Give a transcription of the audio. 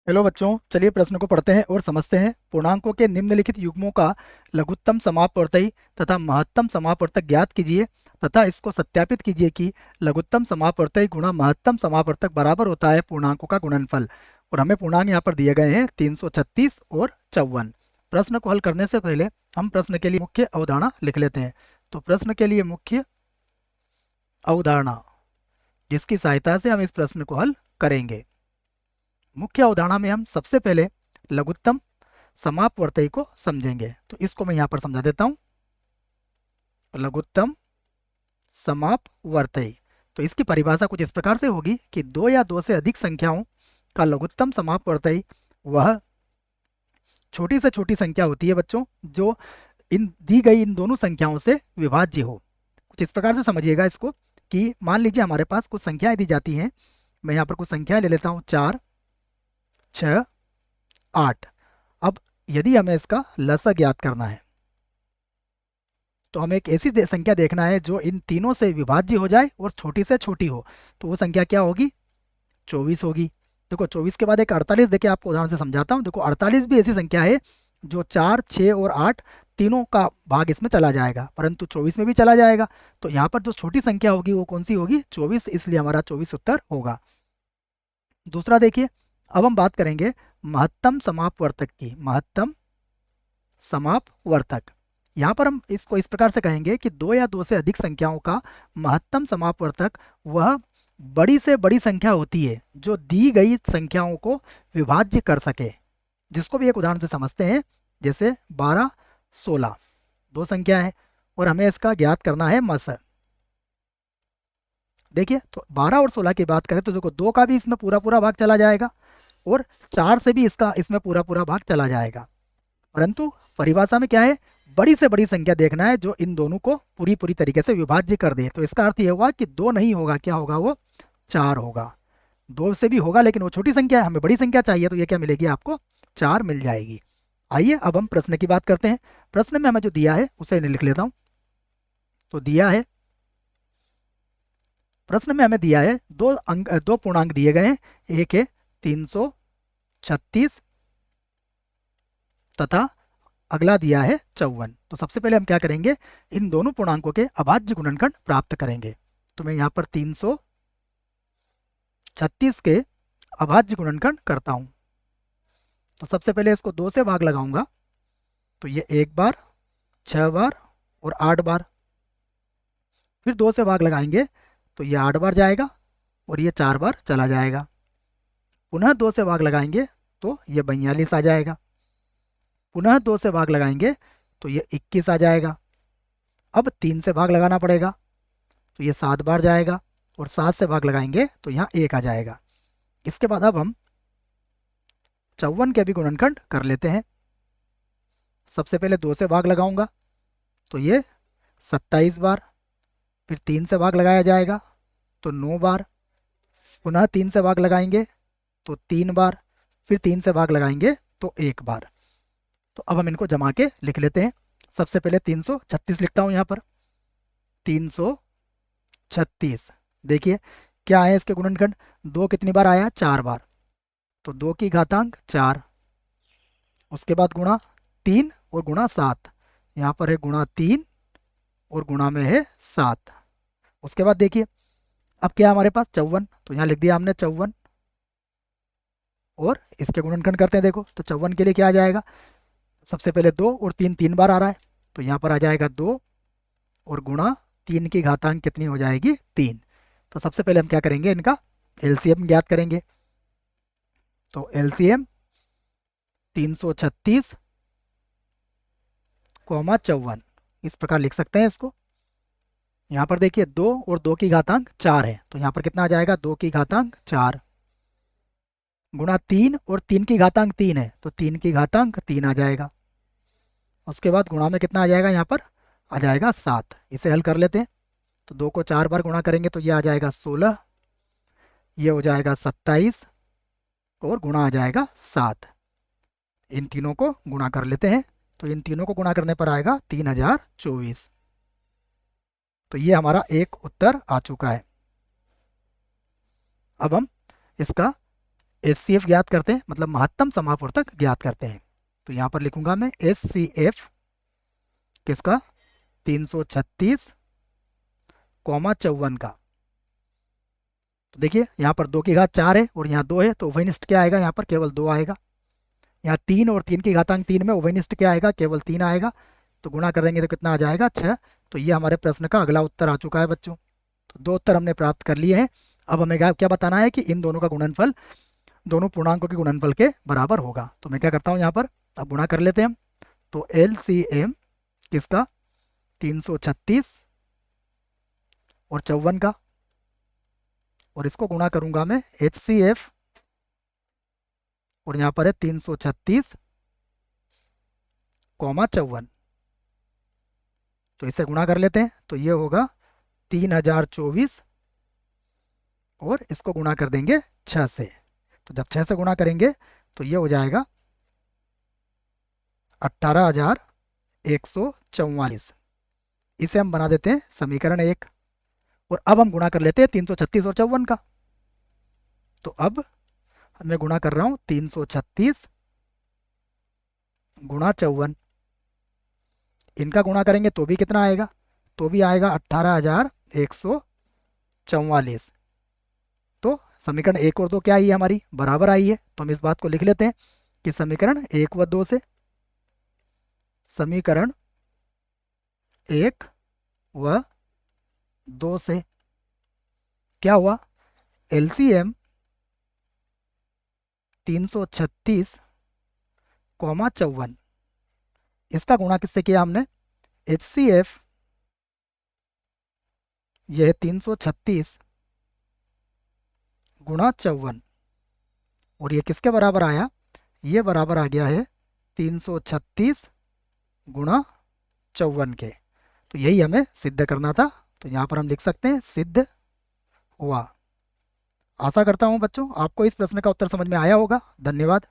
Hello बच्चों, चलिए प्रश्न को पढ़ते हैं और समझते हैं। पूर्णांकों के निम्नलिखित युग्मों का लघुत्तम समापवर्तयी तथा महत्तम समापवर्तक ज्ञात कीजिए तथा इसको सत्यापित कीजिए कि लघुत्तम समापवर्तयी गुणा महत्तम समापवर्तक बराबर होता है पूर्णांकों का गुणनफल। और हमें पूर्णांक यहाँ पर दिए गए हैं 336 और 54। प्रश्न को हल करने से पहले हम प्रश्न के लिए मुख्य अवधारणा लिख लेते हैं। तो प्रश्न के लिए मुख्य अवधारणा, जिसकी सहायता से हम इस प्रश्न को हल करेंगे। मुख्य अवधारणा में हम सबसे पहले लघुत्तम समापवर्तयी को समझेंगे। तो इसको मैं यहाँ पर समझा देता हूँ। लघुत्तम समापवर्तयी, तो इसकी परिभाषा कुछ इस प्रकार से होगी कि दो या दो से अधिक संख्याओं का लघुत्तम समापवर्तयी वह छोटी से छोटी संख्या होती है बच्चों, जो इन दी गई इन दोनों संख्याओं से विभाज्य हो। कुछ इस प्रकार से समझिएगा इसको कि मान लीजिए हमारे पास कुछ संख्याएं दी जाती हैं। मैं यहाँ पर कुछ संख्याएं ले लेता हूँ, 4, 6, 8। अब यदि हमें इसका लसा ज्ञात करना है तो हमें एक ऐसी संख्या देखना है जो इन तीनों से विभाज्य हो जाए और छोटी से छोटी हो। तो वो संख्या क्या होगी? 24 होगी। देखो 24 के बाद एक 48, देखिए आपको उदाहरण से समझाता हूँ। देखो 48 भी ऐसी संख्या है जो 4, 6 और 8 तीनों का भाग इसमें चला जाएगा, परंतु 24 में भी चला जाएगा। तो यहाँ पर जो छोटी संख्या होगी वो कौन सी होगी? 24, इसलिए हमारा 24 उत्तर होगा। दूसरा देखिए, अब हम बात करेंगे महत्तम समापवर्तक की। महत्तम समापवर्तक, यहाँ पर हम इसको इस प्रकार से कहेंगे कि दो या दो से अधिक संख्याओं का महत्तम समापवर्तक वह बड़ी से बड़ी संख्या होती है जो दी गई संख्याओं को विभाज्य कर सके। जिसको भी एक उदाहरण से समझते हैं, जैसे 12, 16 दो संख्या है और हमें इसका ज्ञात करना है मस। देखिए, तो 12 और 16 की बात करें तो देखो 2 का भी इसमें पूरा पूरा भाग चला जाएगा और 4 से भी इसका इसमें पूरा पूरा भाग चला जाएगा। परंतु परिभाषा में क्या है? बड़ी से बड़ी संख्या देखना है जो इन दोनों को पूरी पूरी तरीके से विभाज्य कर दे। तो इसका अर्थ ये होगा कि 2 नहीं होगा, क्या होगा? वो 4 होगा। 2 से भी होगा लेकिन वो छोटी संख्या है, हमें बड़ी संख्या चाहिए, तो ये क्या मिलेगी? आपको 4 मिल जाएगी। आइए अब हम प्रश्न की बात करते हैं। प्रश्न में हमें जो दिया है उसे लिख लेता हूं। तो दिया है, प्रश्न में हमें दिया है दो पूर्णांक दिए गए हैं। एक है 336 तथा अगला दिया है 54। तो सबसे पहले हम क्या करेंगे? इन दोनों पूर्णांकों के अभाज्य गुणनखंड प्राप्त करेंगे। तो मैं यहाँ पर 336 के अभाज्य गुणनखंड करता हूँ। तो सबसे पहले इसको 2 से भाग लगाऊंगा, तो ये 1 बार, 6 बार और 8 बार। फिर 2 से भाग लगाएंगे तो ये 8 बार जाएगा और ये 4 बार चला जाएगा। पुनः 2 से भाग लगाएंगे तो ये 42 आ जाएगा। पुनः 2 से भाग लगाएंगे तो ये 21 आ जाएगा। अब 3 से भाग लगाना पड़ेगा तो ये 7 बार जाएगा और 7 से भाग लगाएंगे तो यहाँ 1 आ जाएगा। इसके बाद अब हम 54 के भी गुणनखंड कर लेते हैं। सबसे पहले 2 से भाग लगाऊंगा तो ये 27 बार, फिर 3 से भाग लगाया जाएगा तो 9 बार, पुनः 3 से भाग लगाएंगे तो 3 बार, फिर 3 से भाग लगाएंगे तो 1 बार। तो अब हम इनको जमा के लिख लेते हैं। सबसे पहले 336 लिखता हूं यहाँ पर। 336, देखिए क्या है इसके गुणनखंड? 2 कितनी बार आया? 4 बार। तो 2 की घातांक 4, उसके बाद गुणा 3 और गुणा 7। यहाँ पर है गुणा 3 और गुणा में है 7। उसके बाद देखिए अब क्या है हमारे पास? 54। तो यहाँ लिख दिया हमने 54 और इसके गुणनखंड करते हैं। देखो तो 54 के लिए क्या आ जाएगा? सबसे पहले 2 और 3 3 बार आ रहा है तो यहाँ पर आ जाएगा 2 और गुणा 3 की घातांक कितनी हो जाएगी? 3। तो सबसे पहले हम क्या करेंगे? इनका एलसीएम ज्ञात करेंगे। तो एलसीएम 336 कॉमा 54, इस प्रकार लिख सकते हैं इसको। यहाँ पर देखिए 2 और 2 की घातांक 4 है तो यहाँ पर कितना आ जाएगा? 2 की घातांक 4 गुणा 3 और 3 की घातांक 3 है तो 3 की घातांक 3 आ जाएगा। उसके बाद गुणा में कितना आ जाएगा? यहाँ पर आ जाएगा 7। इसे हल कर लेते हैं। तो 2 को 4 बार गुणा करेंगे तो ये आ जाएगा 16, ये हो जाएगा 27 और गुणा आ जाएगा 7। इन तीनों को गुणा कर लेते हैं। तो इन तीनों को गुणा करने पर आएगा 3024। तो ये हमारा एक उत्तर आ चुका है। अब हम इसका HCF ज्ञात करते हैं, मतलब महत्तम समापवर्तक ज्ञात करते हैं। तो यहाँ पर लिखूंगा मैं HCF किसका, 336 कॉमा 54 का। तो देखिए यहाँ पर 2 की घात 4 है और यहाँ 2 है, तो उभयनिष्ठ क्या आएगा, यहाँ पर केवल 2 आएगा। यहाँ 3 और 3 की घातांक 3 में उभयनिष्ठ क्या आएगा, केवल 3 आएगा। तो गुणा कर देंगे तो कितना आ जाएगा, 6। तो ये हमारे प्रश्न का अगला उत्तर आ चुका है बच्चों। तो 2 उत्तर हमने प्राप्त कर लिए हैं। अब हमें क्या बताना है कि इन दोनों का गुणनफल दोनों पूर्णांकों के गुणनफल के बराबर होगा। तो मैं क्या करता हूँ यहाँ पर, अब गुणा कर लेते हैं हम। तो LCM किसका, 336 और 54 का, और इसको गुणा करूंगा मैं HCF, और यहाँ पर है 336 कॉमा 54। तो इसे गुणा कर लेते हैं, तो ये होगा 3024, और इसको गुणा कर देंगे 6 से। तो जब 6 से गुणा करेंगे तो ये हो जाएगा 18,144। इसे हम बना देते हैं समीकरण 1, और अब हम गुणा कर लेते हैं 336 और 54 का। तो अब मैं गुणा कर रहा हूं 336 गुणा 54। इनका गुणा करेंगे तो भी कितना आएगा, तो भी आएगा 18,144। तो समीकरण 1 और 2 क्या आई है, हमारी बराबर आई है। तो हम इस बात को लिख लेते हैं कि समीकरण 1 व 2 से, समीकरण 1 व 2 से क्या हुआ, LCM 336 कॉमा 54, इसका गुणा किससे किया हमने, HCF यह 336 गुणा 54, और ये किसके बराबर आया, ये बराबर आ गया है 336 गुणा 54 के। तो यही हमें सिद्ध करना था। तो यहाँ पर हम लिख सकते हैं सिद्ध हुआ। आशा करता हूँ बच्चों आपको इस प्रश्न का उत्तर समझ में आया होगा। धन्यवाद।